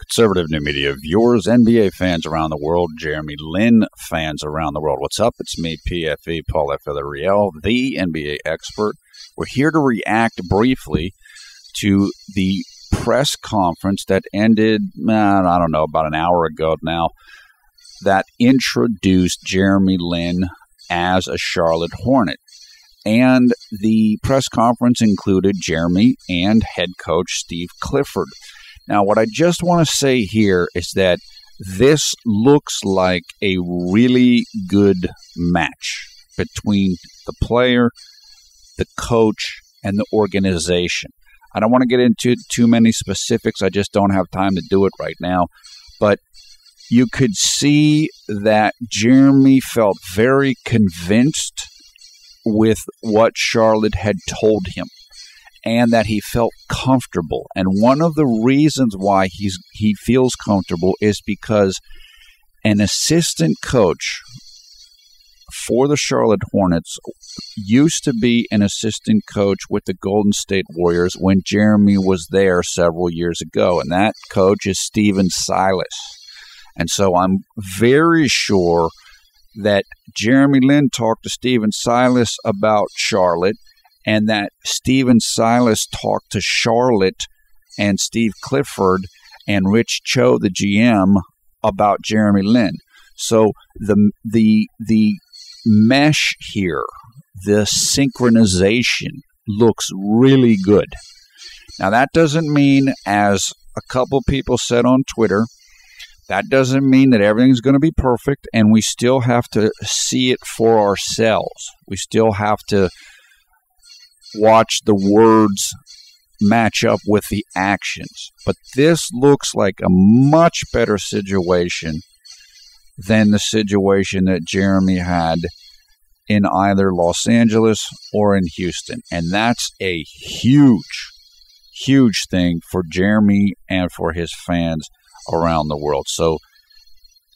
conservative new media viewers, NBA fans around the world, Jeremy Lin fans around the world. What's up? It's me, PFV, Paul F. Villarreal, the NBA expert. We're here to react briefly to the press conference that ended, I don't know, about an hour ago now, that introduced Jeremy Lin as a Charlotte Hornet. And the press conference included Jeremy and head coach Steve Clifford. Now, what I just want to say here is that this looks like a really good match between the player, the coach, and the organization. I don't want to get into too many specifics. I just don't have time to do it right now. But you could see that Jeremy felt very convinced with what Charlotte had told him, and that he felt comfortable. And one of the reasons why he feels comfortable is because an assistant coach for the Charlotte Hornets used to be an assistant coach with the Golden State Warriors when Jeremy was there several years ago, and that coach is Stephen Silas. And so I'm very sure that Jeremy Lin talked to Stephen Silas about Charlotte, and that Stephen Silas talked to Charlotte and Steve Clifford and Rich Cho, the GM, about Jeremy Lin. So the mesh here, the synchronization looks really good. Now, that doesn't mean, as a couple people said on Twitter, that doesn't mean that everything's going to be perfect, and we still have to see it for ourselves. We still have to watch the words match up with the actions. But this looks like a much better situation than the situation that Jeremy had in either Los Angeles or in Houston. And that's a huge, huge thing for Jeremy and for his fans around the world. So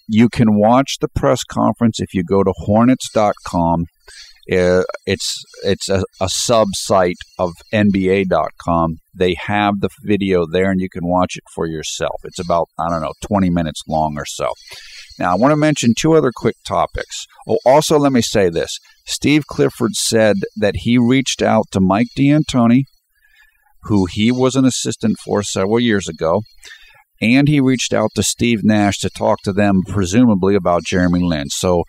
you can watch the press conference if you go to Hornets.com. It's a sub-site of NBA.com. They have the video there, and you can watch it for yourself. It's about, 20 minutes long or so. Now, I want to mention two other quick topics. Oh, also, let me say this. Steve Clifford said that he reached out to Mike D'Antoni, who he was an assistant for several years ago, and he reached out to Steve Nash to talk to them, presumably about Jeremy Lin. So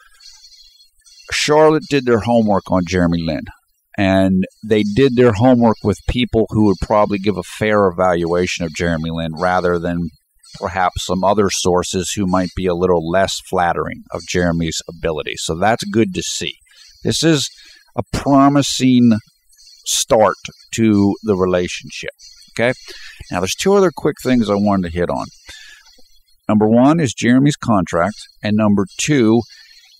Charlotte did their homework on Jeremy Lin, and they did their homework with people who would probably give a fair evaluation of Jeremy Lin rather than perhaps some other sources who might be a little less flattering of Jeremy's ability. So that's good to see. This is a promising start to the relationship. Okay? Now, there's two other quick things I wanted to hit on. Number one is Jeremy's contract, and number two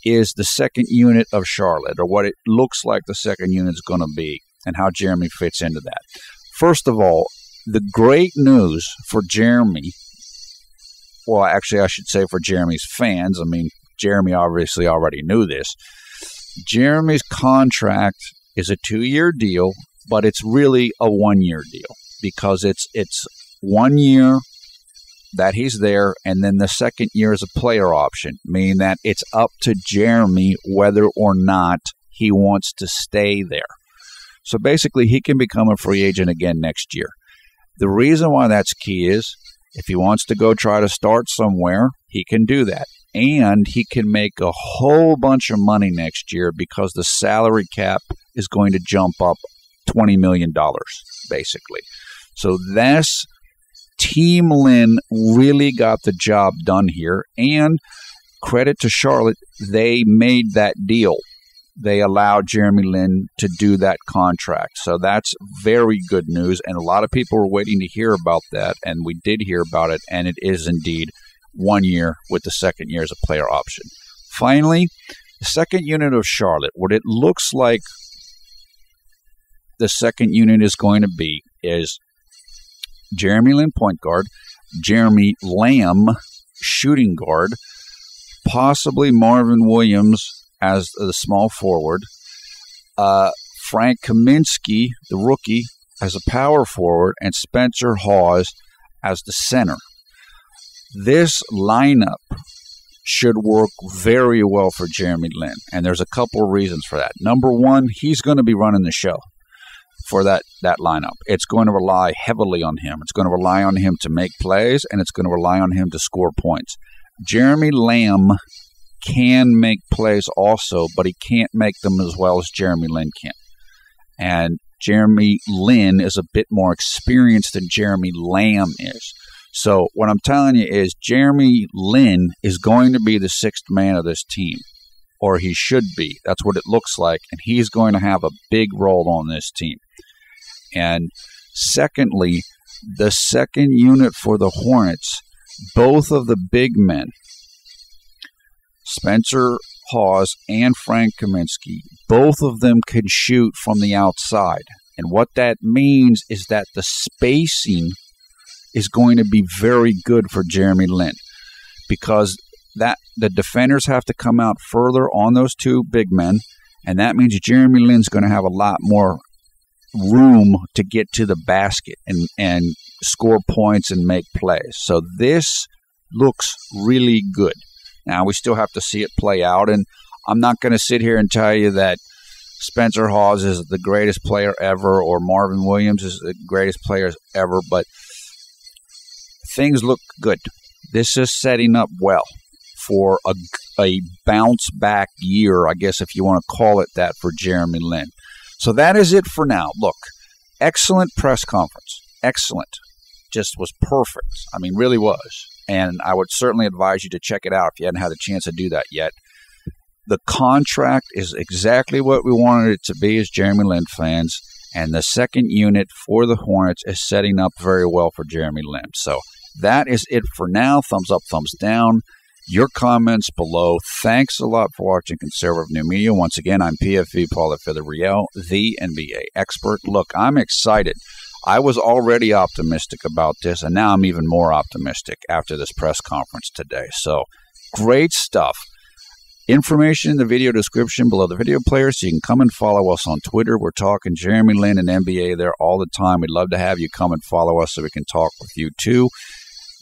is the second unit of Charlotte, or what it looks like the second unit is going to be, and how Jeremy fits into that. First of all, the great news for Jeremy, well, actually, I should say for Jeremy's fans. I mean, Jeremy obviously already knew this. Jeremy's contract is a 2-year deal, but it's really a 1-year deal, because it's 1 year that he's there, and then the second year is a player option, meaning that it's up to Jeremy whether or not he wants to stay there. So basically, he can become a free agent again next year. The reason why that's key is if he wants to go try to start somewhere, he can do that. And he can make a whole bunch of money next year because the salary cap is going to jump up $20 million, basically. So this Team Lin really got the job done here, and credit to Charlotte, they made that deal. They allowed Jeremy Lin to do that contract. So that's very good news, and a lot of people were waiting to hear about that, and we did hear about it, and it is indeed 1 year with the second year as a player option. Finally, the second unit of Charlotte, what it looks like the second unit is going to be is Jeremy Lin, point guard, Jeremy Lamb, shooting guard, possibly Marvin Williams as the small forward, Frank Kaminsky, the rookie, as a power forward, and Spencer Hawes as the center. This lineup should work very well for Jeremy Lin, and there's a couple of reasons for that. Number one, he's going to be running the show for that lineup. It's going to rely heavily on him. It's going to rely on him to make plays, and it's going to rely on him to score points. Jeremy Lamb can make plays also, but he can't make them as well as Jeremy Lin can. And Jeremy Lin is a bit more experienced than Jeremy Lamb is. So what I'm telling you is Jeremy Lin is going to be the sixth man of this team, or he should be. That's what it looks like, and he's going to have a big role on this team. And secondly, the second unit for the Hornets, both of the big men, Spencer Hawes and Frank Kaminsky, both of them can shoot from the outside. And what that means is that the spacing is going to be very good for Jeremy Lin, because that the defenders have to come out further on those two big men, and that means Jeremy Lin's going to have a lot more room to get to the basket and score points and make plays. So this looks really good. Now, we still have to see it play out, and I'm not going to sit here and tell you that Spencer Hawes is the greatest player ever or Marvin Williams is the greatest player ever, but things look good. This is setting up well for a bounce-back year, I guess if you want to call it that, for Jeremy Lin. So that is it for now. Look, excellent press conference. Excellent. Just was perfect. I mean, really was. And I would certainly advise you to check it out if you hadn't had a chance to do that yet. The contract is exactly what we wanted it to be as Jeremy Lin fans, and the second unit for the Hornets is setting up very well for Jeremy Lin. So that is it for now. Thumbs up, thumbs down. Your comments below. Thanks a lot for watching Conservative New Media. Once again, I'm PFV Paul Real, the NBA expert. Look, I'm excited. I was already optimistic about this, and now I'm even more optimistic after this press conference today. So, great stuff. Information in the video description below the video player, so you can come and follow us on Twitter. We're talking Jeremy Lin and NBA there all the time. We'd love to have you come and follow us so we can talk with you too.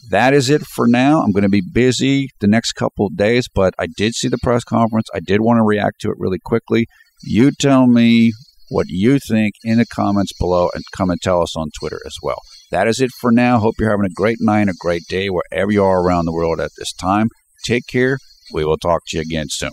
That is it for now. I'm going to be busy the next couple of days, but I did see the press conference. I did want to react to it really quickly. You tell me what you think in the comments below, and come and tell us on Twitter as well. That is it for now. Hope you're having a great night and a great day wherever you are around the world at this time. Take care. We will talk to you again soon.